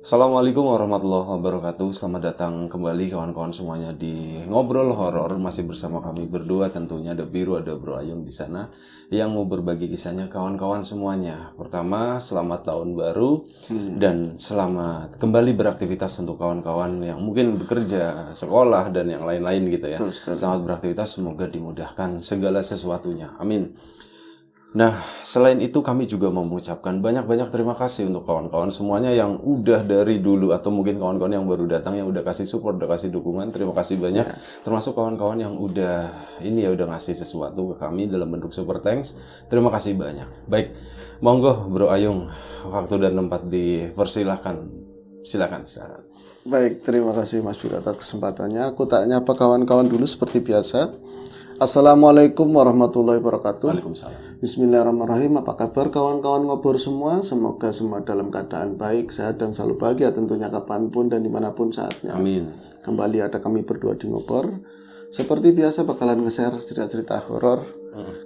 Assalamualaikum warahmatullahi wabarakatuh. Selamat datang kembali kawan-kawan semuanya di Ngobrol Horor. Masih bersama kami berdua, tentunya ada Biru, ada Bro Ayung di sana yang mau berbagi kisahnya kawan-kawan semuanya. Pertama, selamat tahun baru dan selamat kembali beraktivitas untuk kawan-kawan yang mungkin bekerja, sekolah dan yang lain-lain gitu ya. Selamat beraktivitas, semoga dimudahkan segala sesuatunya. Amin. Nah, selain itu kami juga mau mengucapkan banyak-banyak terima kasih untuk kawan-kawan semuanya yang udah dari dulu atau mungkin kawan-kawan yang baru datang yang udah kasih support, udah kasih dukungan. Terima kasih banyak. Termasuk kawan-kawan yang udah udah ngasih sesuatu ke kami dalam bentuk super thanks. Terima kasih banyak. Baik, monggo Bro Ayung, waktu dan tempat dipersilahkan. Silakan sekarang. Baik, terima kasih Mas Biro atas kesempatannya. Aku tak nyapa kawan-kawan dulu seperti biasa. Assalamualaikum warahmatullahi wabarakatuh. Waalaikumsalam. Bismillahirrahmanirrahim. Apa kabar kawan-kawan ngobor semua? Semoga semua dalam keadaan baik, sehat, dan selalu bahagia tentunya kapanpun dan dimanapun saatnya. Amin. Kembali ada kami berdua di ngobor. Seperti biasa bakalan nge-share cerita-cerita horor,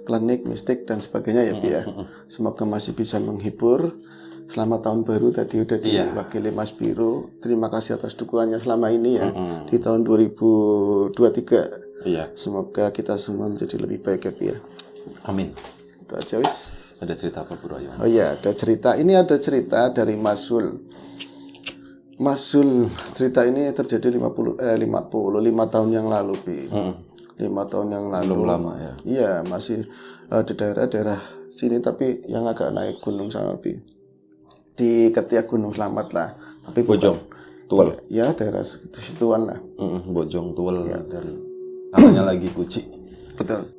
klinik, mistik, dan sebagainya ya Bi ya. Semoga masih bisa menghibur. Selamat tahun baru tadi udah diwakili Mas Biru. Terima kasih atas dukungannya selama ini ya di tahun 2023. Iya. Semoga kita semua menjadi lebih baik ya Bi ya. Amin. Itu aja wis. Ada cerita apa Bro Ayung? Oh iya, ada cerita. Ini ada cerita dari Mas Sul. Mas Sul, cerita ini terjadi 55 tahun yang lalu Bi. 5 tahun yang lalu. Belum lama ya. Iya, masih di daerah-daerah sini tapi yang agak naik gunung sama Bi. Di ketiak Gunung Slamet lah. Tapi Bojong, Tuwel. Ya, daerah situ-situan lah. Bojong, Tuwel dan namanya lagi Guci. Betul.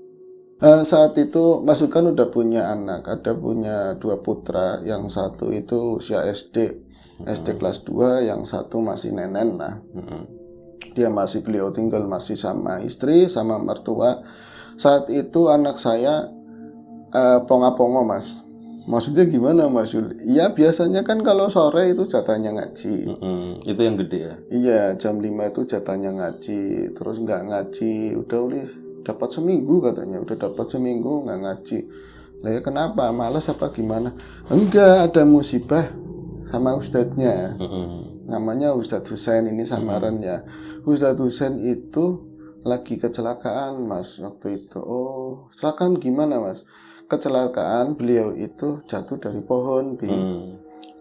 Saat itu Mas Sul kan udah punya anak, punya 2 putra, yang satu itu usia SD kelas 2, yang satu masih nenen lah. Beliau tinggal masih sama istri, sama mertua. Saat itu anak saya ponga-pongo Mas. Maksudnya gimana Mas Sul? Iya biasanya kan kalau sore itu jatahnya ngaji. Itu yang gede ya? Iya jam 5 itu jatahnya ngaji. Terus nggak ngaji, udah dapat seminggu katanya, udah dapat seminggu nggak ngaji. Lah ya kenapa? Malas apa gimana? Enggak, ada musibah sama ustadznya. Namanya Ustadz Husain, ini samarannya. Ustadz Husain itu lagi kecelakaan Mas waktu itu. Oh, kecelakaan gimana Mas? Kecelakaan beliau itu jatuh dari pohon Bi.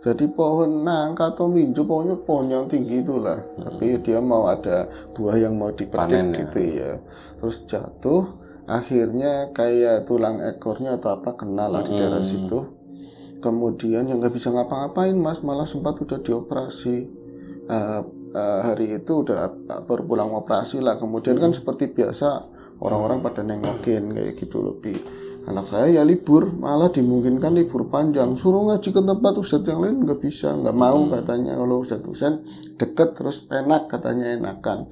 Jadi pohon nangka atau minju, pokoknya pohon yang tinggi itulah. Tapi dia mau ada buah yang mau dipetik gitu ya. Terus jatuh, akhirnya kayak tulang ekornya atau apa kena lah di daerah situ. Kemudian yang nggak bisa ngapa-ngapain Mas, malah sempat udah dioperasi. Hari itu udah baru pulang operasi lah. Kemudian kan seperti biasa orang-orang pada nengokin kayak gitu lebih. Anak saya ya libur, malah dimungkinkan libur panjang. Suruh ngaji ke tempat ustadz yang lain nggak bisa, nggak mau katanya. Kalau Ustadz Husain deket terus enak katanya, enakan.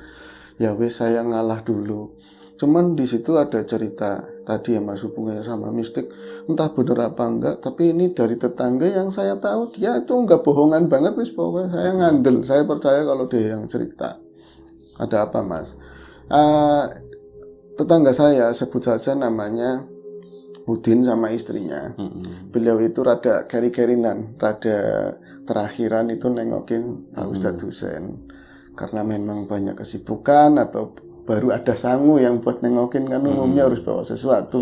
Ya wes saya ngalah dulu. Cuman di situ ada cerita tadi ya Mas, hubungannya sama mistik. Entah bener apa enggak, tapi ini dari tetangga yang saya tahu dia itu nggak bohongan banget wis, pokoknya saya ngandel. Saya percaya kalau dia yang cerita. Ada apa Mas? Tetangga saya sebut saja namanya Udin sama istrinya. Beliau itu rada keri-kerinan, rada terakhiran itu nengokin Ustadz Husain. Karena memang banyak kesibukan atau baru ada sangu yang buat nengokin, kan umumnya harus bawa sesuatu.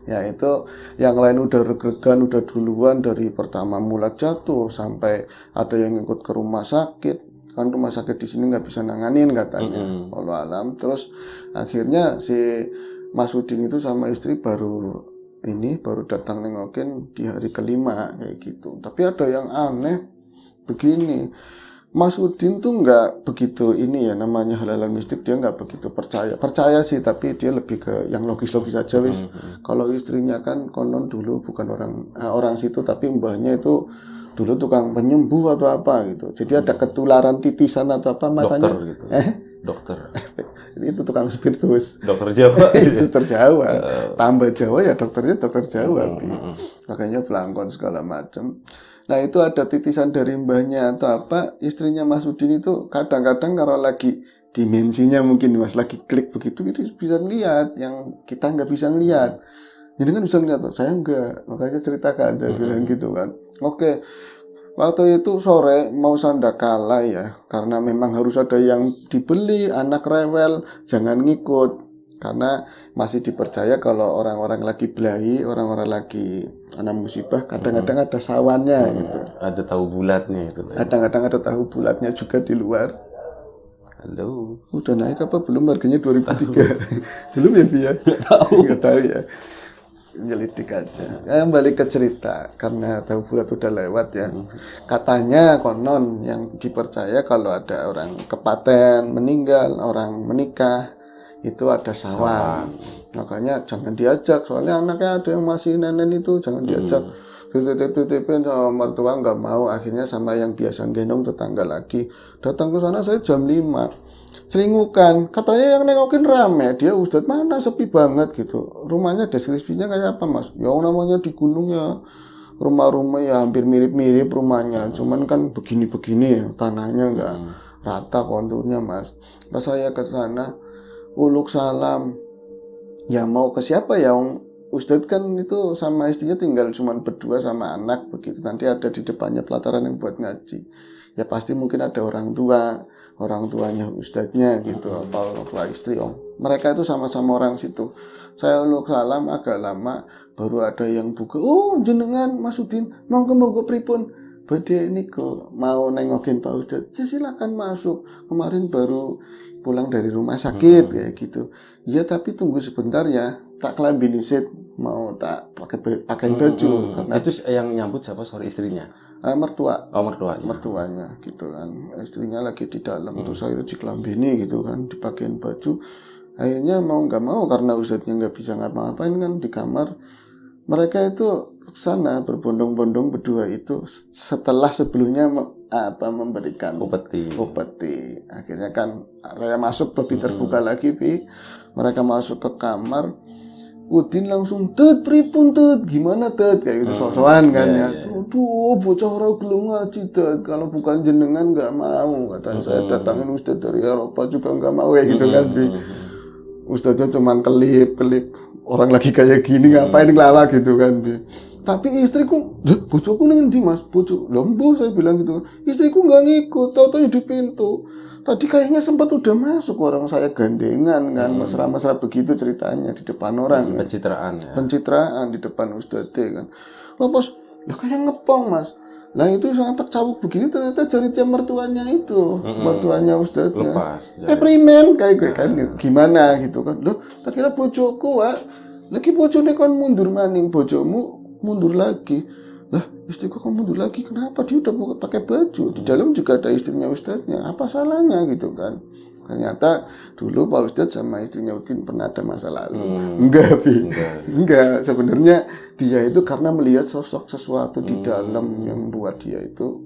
Ya itu yang lain udah reg-regan, udah duluan dari pertama mula jatuh sampai ada yang ikut ke rumah sakit. Kan rumah sakit di sini nggak bisa nanganin katanya. Wallahu alam. Terus akhirnya si Mas Udin itu sama istri baru datang nengokin di hari kelima kayak gitu. Tapi ada yang aneh begini, Mas Udin tuh nggak begitu ini ya, namanya hal-hal mistik dia nggak begitu percaya sih, tapi dia lebih ke yang logis-logis aja wis. Kalau istrinya kan konon dulu bukan orang situ, tapi mbahnya itu dulu tukang penyembuh atau apa gitu. Jadi ada ketularan titisan atau apa matanya. Dokter gitu. Dokter. Itu tukang spiritus. Dokter Jawa. Itu terjawa. Tambah Jawa ya dokternya dokter Jawa. Makanya pelangkon segala macam. Nah itu ada titisan dari mbahnya atau apa. Istrinya Mas Udin itu kadang-kadang kalau lagi dimensinya mungkin Mas lagi klik begitu itu bisa ngeliat yang kita nggak bisa ngeliat. Jadi kan bisa ngeliat, saya enggak. Makanya ceritakan, saya bilang gitu kan. Oke. Waktu itu sore mau sandakala ya, karena memang harus ada yang dibeli, anak rewel, jangan ngikut. Karena masih dipercaya kalau orang-orang lagi belahi, orang-orang lagi kena musibah, kadang-kadang ada sawannya gitu. Ada tahu bulatnya itu. Kadang-kadang ada tahu bulatnya juga di luar. Halo. Udah naik apa belum harganya 2003? Belum ya, Via? Nggak tahu ya. Nyelidik aja. Balik ke cerita, karena tahu bulat udah lewat ya. Katanya konon yang dipercaya kalau ada orang kepaten, meninggal, orang menikah, itu ada sawan. Makanya jangan diajak, soalnya anaknya ada yang masih nenen itu, jangan diajak. Dititip-titipin sama mertua nggak mau, akhirnya sama yang biasa gendong tetangga lagi. Datang ke sana saya jam 5. Selingukan, katanya yang nengokin rame, dia Ustadz mana sepi banget gitu. Rumahnya deskripsinya kayak apa mas? Ya namanya di gunung ya, rumah-rumah ya hampir mirip-mirip rumahnya, cuman kan begini-begini ya, tanahnya nggak rata konturnya mas. Pas saya ke sana, uluk salam, ya mau ke siapa ya Ustadz kan itu sama istrinya tinggal cuman berdua sama anak begitu, nanti ada di depannya pelataran yang buat ngaji. Ya pasti mungkin ada orang tuanya Ustadznya gitu, apa orang tua istri mereka itu sama-sama orang situ. Saya uluk salam agak lama, baru ada yang buka, oh jenengan Mas Udin mau ke pripun badhe niku mau nengokin Pak Ustadz, ya silakan masuk, kemarin baru pulang dari rumah sakit kayak gitu. Ya tapi tunggu sebentar ya, tak kelambini sit, mau tak pakai baju karena itu yang nyambut siapa? Sorry, istrinya. Mertua. Oh, mertuanya. Mertuanya gitu kan. Istrinya lagi di dalam, terus akhirnya dikelambini gitu kan, dipakein baju. Akhirnya mau nggak mau karena Ustadznya nggak bisa ngapa-ngapain kan di kamar. Mereka itu sana berbondong-bondong berdua itu setelah sebelumnya memberikan upeti. Akhirnya kan Raya masuk lebih terbuka lagi, mereka masuk ke kamar. Udin langsung tet pripun tet gimana tet kayak gitu sosokan kan ya. Tuh bocah ora gelem ngaji tet, kalau bukan jenengan nggak mau katanya. Saya datangin Ustadz dari Eropa juga nggak mau ya gitu kan. Ustadznya cuman kelip orang lagi kayak gini ngapain ngelawak gitu kan. Tapi istriku, bojoku ning endi Mas? Bojo lembu saya bilang gitu. Istriku nggak ngikut, tahu-tahu di pintu. Tadi kayaknya sempat udah masuk, orang saya gandengan kan, mesra-mesra begitu ceritanya di depan orang. Pencitraan ya. Pencitraan di depan Ustadz kan. Lepas, lah kayak ngepong Mas. Lah itu sangat tercabuk begini ternyata jarinya mertuanya itu, mertuanya Ustadznya. Lepas. Primen kayak gue kan, gimana gitu kan. Loh, tak kira bojoku Wak. Lagi bojone kan mundur maning, bojomu mundur lagi. Lah istriku kok mundur lagi, kenapa? Dia udah pakai baju, di dalam juga ada istrinya Ustadznya, apa salahnya gitu kan. Ternyata dulu Pak Ustadz sama istrinya Udin pernah ada masa lalu. Enggak, sebenarnya dia itu karena melihat sosok sesuatu di dalam yang membuat dia itu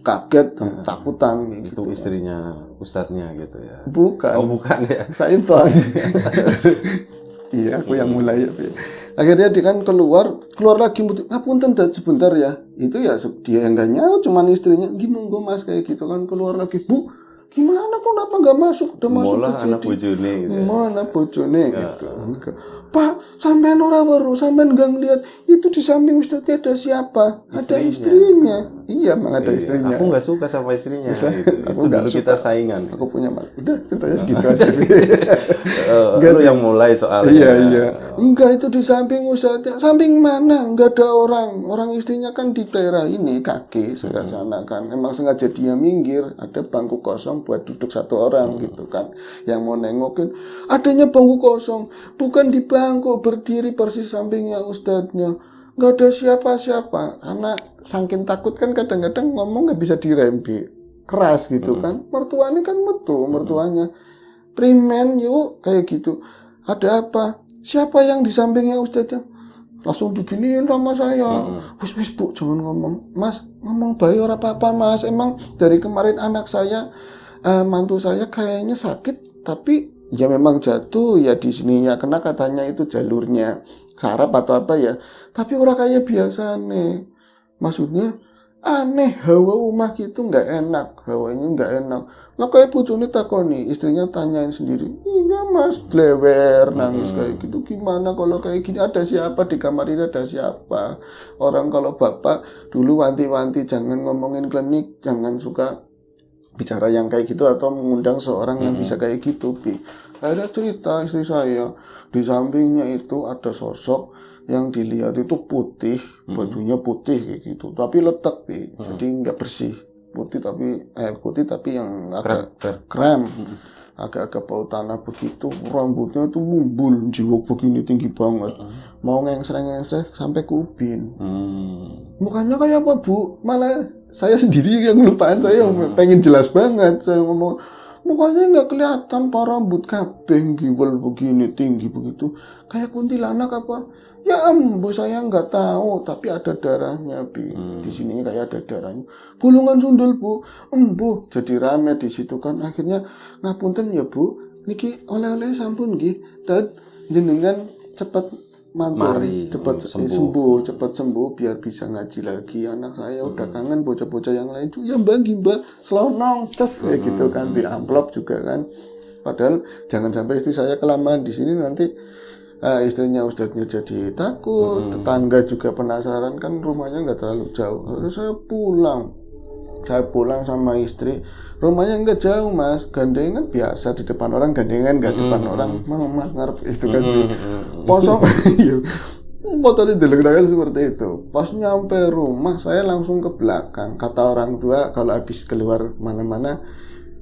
kaget dan takutan itu gitu. Istrinya Ustadznya gitu ya. Bukan. Oh bukan ya. Saifan. Iya, aku yang mulai ya. Akhirnya dia kan keluar lagi, ngapunten Dad sebentar ya. Itu ya dia yang gak nyaut, cuman istrinya, gimana gue Mas kayak gitu kan, keluar lagi, Bu, gimana kok kenapa gak masuk? Udah masuk Mola ke anak bojone gitu. Mana bojone gitu. Enggak. Pak, sampean ora weruh, sampean gak ngeliat itu di samping Ustadznya ada siapa? Ada istrinya. Iya, memang ada istrinya. Aku nggak suka sama istrinya. Gitu. Aku nggak suka. Kita saingan. Aku punya udah ceritanya segitu aja. Lu yang mulai soalnya. Iya. Enggak, itu di samping Ustadznya. Samping mana? Enggak ada orang. Orang istrinya kan di daerah ini kaki sebelah sana kan. Emang sengaja dia minggir. Ada bangku kosong buat duduk satu orang gitu kan. Yang mau nengokin. Adanya bangku kosong. Bukan di bangku, berdiri persis sampingnya Ustadznya. Nggak ada siapa-siapa, karena saking takut kan kadang-kadang ngomong nggak bisa dirembi keras gitu kan. Mertuanya kan mertuanya primen yuk kayak gitu. Ada apa? Siapa yang di sampingnya Ustadznya? Langsung diginiin sama saya. Wis Bu, jangan ngomong. Mas, ngomong bayi ora apa-apa Mas. Emang dari kemarin anak saya, mantu saya kayaknya sakit, tapi ya memang jatuh ya di sini ya, kena katanya itu jalurnya saraf atau apa ya. Tapi orang kayak biasa nih. Maksudnya aneh, hawa rumah gitu nggak enak, hawanya nggak enak. Lah kayak bojone takoni, istrinya tanyain sendiri, iya mas, lewer nangis kayak gitu. Gimana kalau kayak gini, ada siapa di kamar ini, ada siapa? Orang kalau bapak dulu wanti-wanti jangan ngomongin klinik, jangan suka bicara yang kayak gitu atau mengundang seorang yang bisa kayak gitu, Bi. Akhirnya cerita istri saya, di sampingnya itu ada sosok yang dilihat itu putih, bajunya putih kayak gitu, tapi letek, Bi. Jadi nggak bersih, putih tapi yang agak krem, agak-agak bau tanah begitu, rambutnya itu mumbul, jiwok begini tinggi banget, mau ngengsreng sampai ke ubin. Mukanya kayak apa, Bu? Malah saya sendiri yang lupaan, saya pengen jelas banget, saya ngomong mukanya nggak kelihatan, pak rambut kabeh giwel begini tinggi begitu, kayak kuntilanak apa? Ya ambu, saya nggak tahu, tapi ada darahnya, Bi. Di sini kayak ada darahnya. Bolongan sundul, Bu. Embu, jadi rame di situ kan. Akhirnya ngapunten ya, Bu. Niki oleh-oleh sampun nggih. Tad jenengan cepat mantul, cepat sembuh biar bisa ngaji lagi. Anak saya udah kangen bocah-bocah yang lain. Ya Mbak, selonong, ces kayak gitu kan, di amplop juga kan. Padahal jangan sampai istri saya kelamaan di sini nanti istrinya ustadznya jadi takut, tetangga juga penasaran kan, rumahnya nggak terlalu jauh. Terus saya pulang sama istri, rumahnya nggak jauh mas, gandengan biasa di depan orang, gandengan nggak depan orang, mama ngarep itu kan kosong. Motornya dilengkakan seperti itu. Pas nyampe rumah saya langsung ke belakang. Kata orang tua kalau habis keluar mana-mana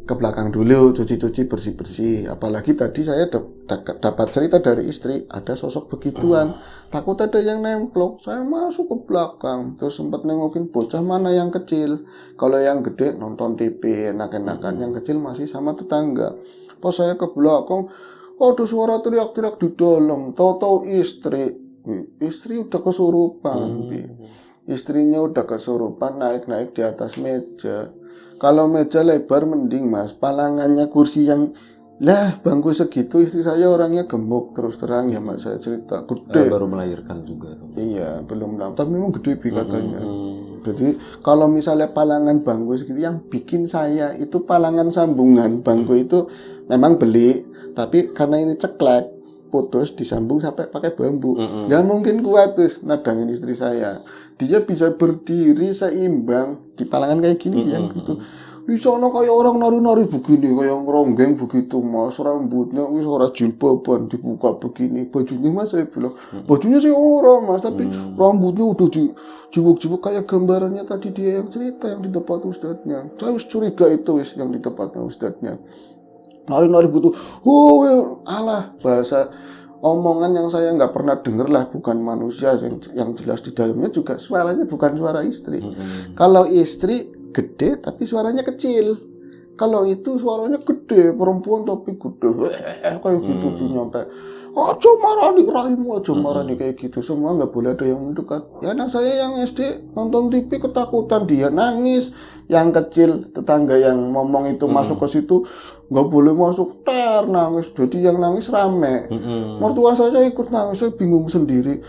ke belakang dulu, cuci-cuci, bersih-bersih. Apalagi tadi saya dapat cerita dari istri, ada sosok begituan. Takut ada yang nemplok. Saya masuk ke belakang, terus sempat nengokin bocah mana yang kecil. Kalau yang gede nonton TV, enak-enakan. Yang kecil masih sama tetangga. Pas saya ke belakang, ada suara teriak-teriak di dalam. Tahu-tahu istri udah kesurupan. Istrinya udah kesurupan, naik-naik di atas meja. Kalau meja lebar mending mas, palangannya kursi yang bangku segitu, istri saya orangnya gemuk terus terang ya mas, saya cerita gede. Baru melahirkan juga. Iya belum lama, tapi memang gede Bi katanya. Jadi kalau misalnya palangan bangku segitu, yang bikin saya itu palangan sambungan bangku itu memang beli, tapi karena ini ceklek putus disambung sampai pakai bambu, nggak mungkin kuat terus nadangin istri saya. Dia bisa berdiri seimbang di palangan kayak gini yang gitu. Di sana kayak orang nari-nari begini, kayak ronggeng begitu mas, rambutnya wis ora jilbaban dibuka begini, bajunya mas saya bilang bajunya sih orang mas, tapi rambutnya udah jiwuk-jiwuk kayak gambarannya tadi dia yang cerita yang di tempat ustadznya. Saya wis curiga itu wis yang di tempatnya ustadznya. Nari-nari gitu, alah bahasa omongan yang saya nggak pernah denger lah, bukan manusia, yang jelas di dalamnya juga suaranya bukan suara istri. Kalau istri gede tapi suaranya kecil, kalau itu suaranya gede, perempuan tapi gede, kayak gitu tuh nyampe. Aja marani rahimu, aja marani kayak gitu, semua nggak boleh ada yang mendekat. Ya anak saya yang SD nonton TV ketakutan, dia nangis. Yang kecil tetangga yang ngomong itu masuk ke situ, nggak boleh masuk, nangis. Jadi yang nangis rame. Mertua saya ikut nangis, saya bingung sendiri.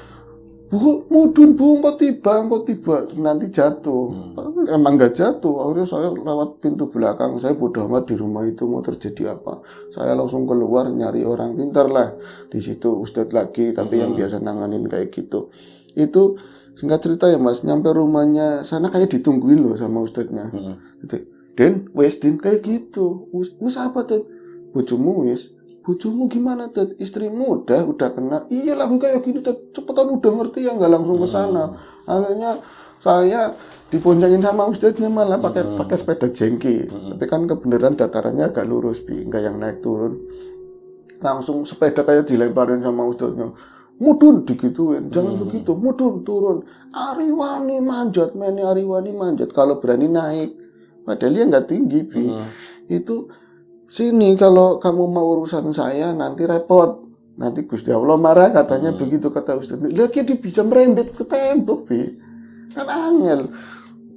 Bu, mudun bu, kok tiba, nanti jatuh. Emang nggak jatuh, akhirnya saya lewat pintu belakang. Saya bodoh amat di rumah itu mau terjadi apa. Saya langsung keluar nyari orang pintar lah. Di situ ustadz lagi, tapi yang biasa nanganin kayak gitu. Itu singkat cerita ya mas, nyampe rumahnya sana kayak ditungguin loh sama ustadznya. Den, wes din kayak gitu. Wes apa Den? Bojomu wes. Bojomu gimana Dad? Istrimu udah kena. Iya lah kayak gini Dad. Cepetan udah ngerti ya, nggak langsung ke sana. Akhirnya saya diboncengin sama ustadznya malah pakai sepeda jengki. Tapi kan kebenaran datarannya agak lurus Bi, nggak yang naik turun. Langsung sepeda kayak dilemparin sama ustadznya. Mudun digituin, jangan begitu. Mudun turun. Ariwani manjat, kalau berani naik. Padahal dia nggak tinggi Bi. Itu sini kalau kamu mau urusan saya nanti repot, nanti Gusti Allah marah katanya. Begitu kata Ustaz. Lagi dia bisa merembet ke tembok Bi, kan angel.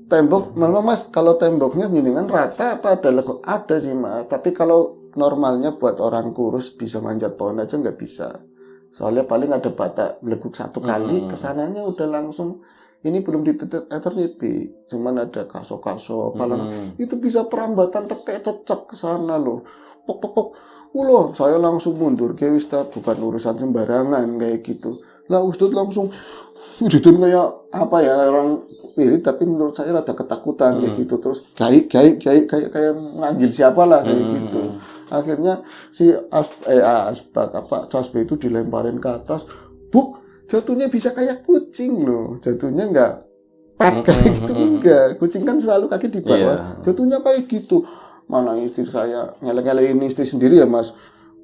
Tembok memang mas, kalau temboknya jenengan rata apa ada sih mas, tapi kalau normalnya buat orang kurus bisa manjat pohon aja nggak bisa, soalnya paling ada bata beleguk satu kali, kesananya udah langsung ini belum di Ethernet Bi, cuman ada kaso-kaso itu bisa perambatan pakai cecek ke sana loh, pok pok pok. Loh, saya langsung mundur, kayak Ustaz, bukan urusan sembarangan kayak gitu. Lah Ustaz langsung Udin kayak apa ya, orang spirit, tapi menurut saya ada ketakutan kayak gitu. Terus kayak manggil siapa lah kayak gitu. Akhirnya si Casbe itu dilemparin ke atas, buk, jatuhnya bisa kayak kucing loh, jatuhnya nggak pakai gitu, enggak, kucing kan selalu kaki di bawah, jatuhnya kayak gitu. Mana istri saya ngele-ngelein istri sendiri ya Mas,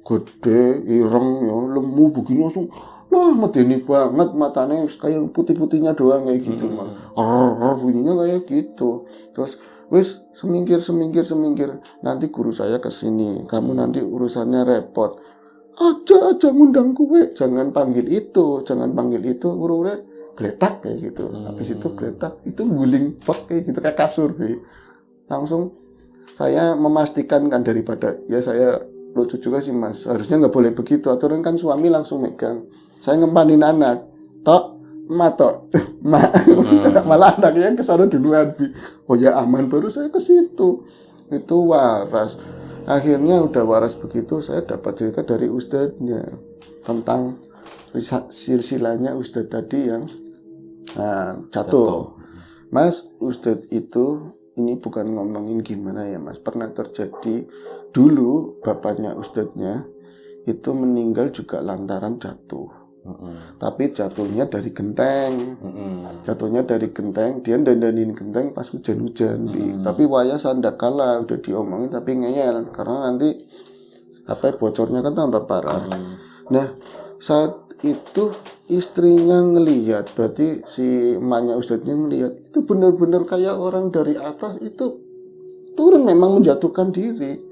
gede, ireng, ya, lemu begini langsung, wah medeni banget, matanya kayak putih-putihnya doang kayak gitu Mas, bunyinya kayak gitu. Terus wis semingkir, nanti guru saya kesini, kamu nanti urusannya repot, aja ngundang kue, jangan panggil itu, urure geletak kayak gitu. Habis itu geletak, itu guling pak kayak gitu, kayak kasur Bi. Langsung saya memastikan kan, daripada ya saya lucu juga sih Mas, harusnya nggak boleh begitu, aturan kan suami langsung megang, saya ngempanin anak, tok malah anaknya ke sana duluan Bi. Oh ya aman, baru saya ke situ, itu waras. Akhirnya udah waras begitu, saya dapat cerita dari ustadznya tentang silsilahnya ustadz tadi yang jatuh. Mas, ustadz itu ini bukan ngomongin gimana ya Mas, pernah terjadi dulu, bapaknya ustadznya itu meninggal juga lantaran jatuh. Tapi jatuhnya dari genteng. Dia dandanin genteng pas hujan-hujan. Tapi waya sandakala udah diomongin tapi ngeyel karena nanti bocornya kan tambah parah. Nah, saat itu istrinya ngelihat, berarti si emaknya ustadznya ngelihat, itu benar-benar kayak orang dari atas itu turun, memang menjatuhkan diri,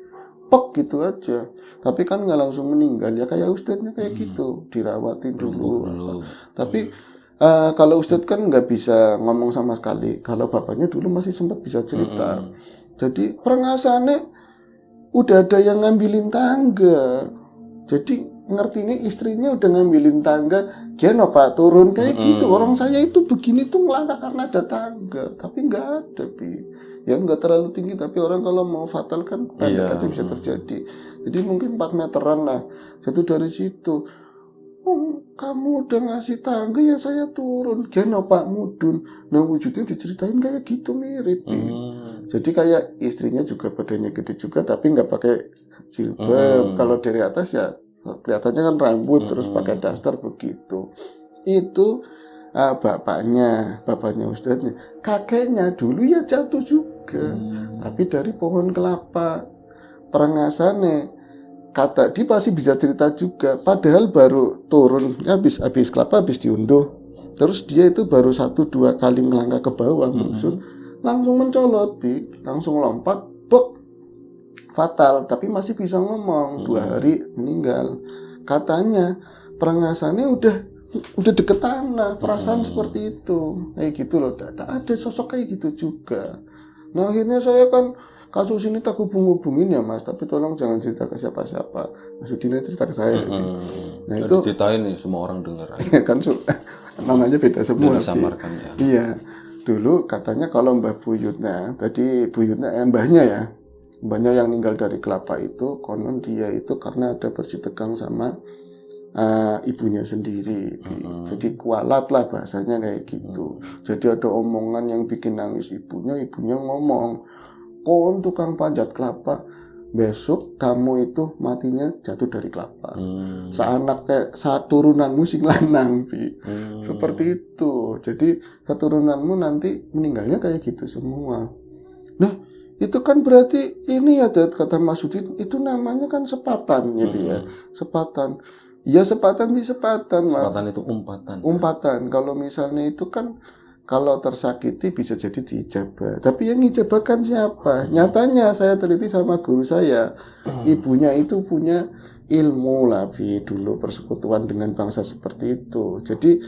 pok gitu aja. Tapi kan nggak langsung meninggal ya, kayak ustadznya kayak gitu, dirawatin dulu. Tapi kalau ustadz kan nggak bisa ngomong sama sekali. Kalau bapaknya dulu masih sempat bisa cerita. Jadi perengasannya udah ada yang ngambilin tangga. Jadi ngerti ini istrinya udah ngambilin tangga, dia Pak turun kayak gitu. Orang saya itu begini tuh ngelangkah karena ada tangga, tapi nggak ada Bi. Ya nggak terlalu tinggi, tapi orang kalau mau fatal kan pendek aja bisa terjadi. Jadi mungkin 4 meteran lah. Jatuh dari situ. Kamu udah ngasih tangga ya saya turun. Dia Pak mudun. Nah wujudnya diceritain kayak gitu, mirip Bi. Jadi kayak istrinya juga badannya gede juga, tapi nggak pakai jilbab. Kalau dari atas ya kelihatannya kan rambut, terus pakai daster begitu. Itu bapaknya ustadznya. Kakeknya dulu ya jatuh juga, tapi dari pohon kelapa. Perengasannya kata dia pasti bisa cerita juga, padahal baru turun habis kelapa, habis diunduh, terus dia itu baru 1-2 kali ngelangkah ke bawah, langsung mencolot Bi, langsung lompat, bok, fatal. Tapi masih bisa ngomong, 2 hari meninggal. Katanya perengasannya udah deket tanah, perasaan seperti itu, kayak gitu loh. Tak ada sosok kayak gitu juga. Nah akhirnya saya kan kasus ini tak hubungin ya Mas, tapi tolong jangan cerita ke siapa-siapa. Mas Udin cerita ke saya. Nah itu ceritain nih semua orang dengar. Kan namanya beda semua. Disamarkan ya. Iya. Dulu katanya kalau mbahnya ya, mbahnya yang meninggal dari kelapa itu, konon dia itu karena ada bersitegang sama ibunya sendiri. Jadi kualat lah bahasanya kayak gitu. Jadi ada omongan yang bikin nangis ibunya ngomong, kon tukang panjat kelapa, besok kamu itu matinya jatuh dari kelapa. Seanak kayak saat turunanmu sing lanang Bi. Seperti itu. Jadi keturunanmu nanti meninggalnya kayak gitu semua. Nah itu kan berarti ini ya, kata Mas Udin, itu namanya kan sepatan ya Bi ya. Sepatan. Ya sepatan. Sepatan itu umpatan. Umpatan. Kalau misalnya itu kan kalau tersakiti bisa jadi diijabah. Tapi yang ngijabah kan siapa? Nyatanya saya teliti sama guru saya. Ibunya itu punya ilmu lah Bi, dulu persekutuan dengan bangsa seperti itu. Jadi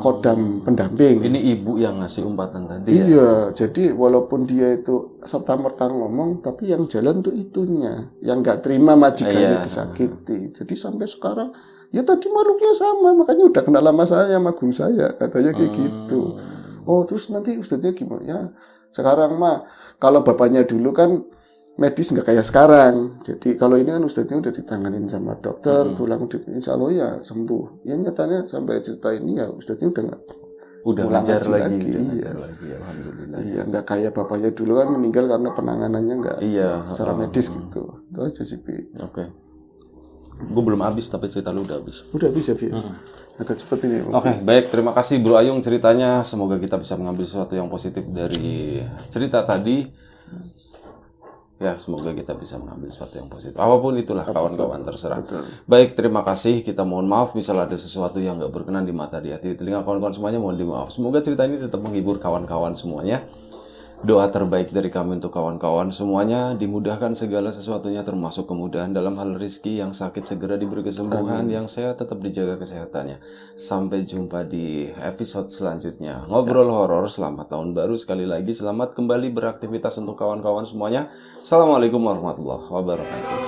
kodam pendamping. Ini ibu yang ngasih umpatan tadi. Iya, jadi walaupun dia itu serta-merta ngomong, tapi yang jalan tuh itunya, yang nggak terima majikannya disakiti. Jadi sampai sekarang, ya tadi makhluknya sama, makanya udah kenal sama saya, sama guru saya, katanya kayak gitu. Oh terus nanti ustadznya gimana? Ya sekarang mah kalau bapaknya dulu kan medis nggak kayak sekarang. Jadi kalau ini kan ustadznya udah ditanganin sama dokter, tulang insya Allah ya sembuh. Ya nyatanya sampai cerita ini ya ustadznya udah nggak Udah ulang ngajar ngaji lagi, lagi, udah iya. ngajar lagi, alhamdulillah. Iya, nggak kayak bapaknya dulu kan meninggal karena penanganannya nggak Iya, secara medis gitu. Itu aja sih, Bi. Oke. Gue belum habis tapi cerita lu udah habis. Udah bisa, Bi. Agak cepet ini. Oke, baik. Terima kasih Bro Ayung ceritanya. Semoga kita bisa mengambil sesuatu yang positif dari cerita tadi. Ya, semoga kita bisa mengambil sesuatu yang positif. Apapun itulah kawan-kawan, terserah. Betul. Baik, terima kasih. Kita mohon maaf misal ada sesuatu yang nggak berkenan di mata, di hati, di telinga kawan-kawan semuanya, mohon dimaaf. Semoga cerita ini tetap menghibur kawan-kawan semuanya. Doa terbaik dari kami untuk kawan-kawan semuanya, dimudahkan segala sesuatunya termasuk kemudahan dalam hal rezeki, yang sakit segera diberi kesembuhan, yang sehat tetap dijaga kesehatannya. Sampai jumpa di episode selanjutnya. Ngobrol horor, selamat tahun baru sekali lagi, selamat kembali beraktivitas untuk kawan-kawan semuanya. Assalamualaikum warahmatullahi wabarakatuh.